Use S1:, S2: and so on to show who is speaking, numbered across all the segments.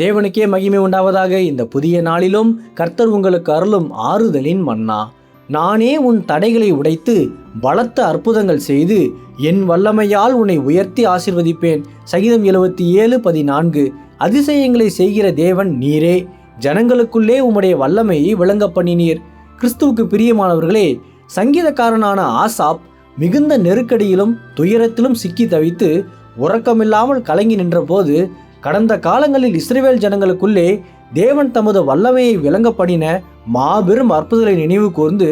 S1: தேவனுக்கே மகிமை உண்டாவதாக. இந்த புதிய நாளிலும் கர்த்தர் உங்களுக்கு அருளும் ஆறுதலின் மன்னா. நானே உன் தடைகளை உடைத்து பலத்த அற்புதங்கள் செய்து என் வல்லமையால் உன்னை உயர்த்தி ஆசீர்வதிப்பேன். சங்கீதம் 77:14. அதிசயங்களை செய்கிற தேவன் நீரே, ஜனங்களுக்குள்ளே உம்முடைய வல்லமையை விளங்க பண்ணினீர். கிறிஸ்துவுக்கு பிரியமானவர்களே, சங்கீதக்காரனான ஆசாப் மிகுந்த நெருக்கடியிலும் துயரத்திலும் சிக்கி தவித்து உறக்கமில்லாமல் கலங்கி நின்றபோது, கடந்த காலங்களில் இஸ்ரவேல் ஜனங்களுக்குள்ளே தேவன் தமது வல்லமையை விளங்க பண்ணின மாபெரும் அற்புதங்களை நினைவு கூர்ந்து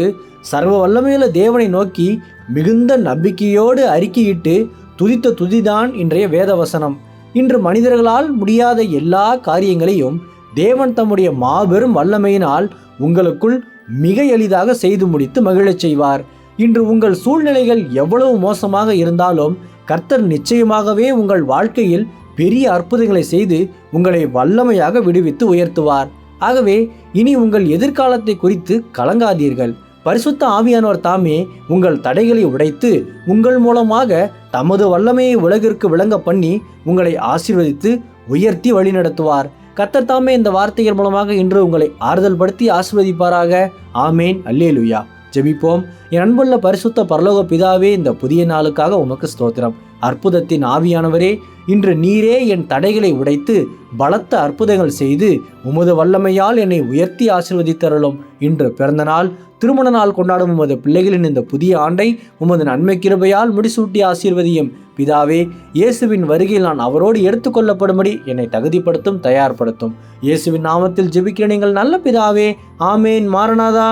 S1: சர்வ வல்லமையுள்ள தேவனை நோக்கி மிகுந்த நம்பிக்கையோடு அறிக்கையிட்டு துதித்த துதிதான் இன்றைய வேதவசனம். இன்று மனிதர்களால் முடியாத எல்லா காரியங்களையும் தேவன் தம்முடைய மாபெரும் வல்லமையினால் உங்களுக்குள் மிக எளிதாக செய்து முடித்து மகிழச் செய்வார். இன்று உங்கள் சூழ்நிலைகள் எவ்வளவு மோசமாக இருந்தாலும் கர்த்தர் நிச்சயமாகவே உங்கள் வாழ்க்கையில் பெரிய அற்புதங்களை செய்து உங்களை வல்லமையாக விடுவித்து உயர்த்துவார். ஆகவே இனி உங்கள் எதிர்காலத்தை குறித்து கலங்காதீர்கள். பரிசுத்த ஆவியானவர் தாமே உங்கள் தடைகளை உடைத்து உங்கள் மூலமாக தமது வல்லமையை உலகிற்கு விளங்க பண்ணி உங்களை ஆசீர்வதித்து உயர்த்தி வழிநடத்துவார். கர்த்தர் தாமே இந்த வார்த்தைகள் மூலமாக இன்று உங்களை ஆறுதல் படுத்தி ஆசீர்வதிப்பாராக. ஆமேன். அல்லேலூயா. ஜெபிப்போம். என் அன்புள்ள பரிசுத்த பரலோக பிதாவே, இந்த புதிய நாளுக்காக உமக்கு ஸ்தோத்திரம். அற்புதத்தின் ஆவியானவரே, இன்று நீரே என் தடைகளை உடைத்து பலத்த அற்புதங்கள் செய்து உமது வல்லமையால் என்னை உயர்த்தி ஆசீர்வதித்தருளும். இன்று பிறந்த நாள், திருமண நாள் கொண்டாடும் உமது பிள்ளைகளின் இந்த புதிய ஆண்டை உமது நன்மை கிருபையால் முடிசூட்டி ஆசீர்வதியும். பிதாவே, இயேசுவின் வருகையில் நான் அவரோடு எடுத்துக்கொள்ளப்படும்படி என்னை தகுதிப்படுத்தும், தயார்படுத்தும். இயேசுவின் நாமத்தில் ஜெபிக்கிற நீங்கள் நல்ல பிதாவே. ஆமேன். மாரநாதா.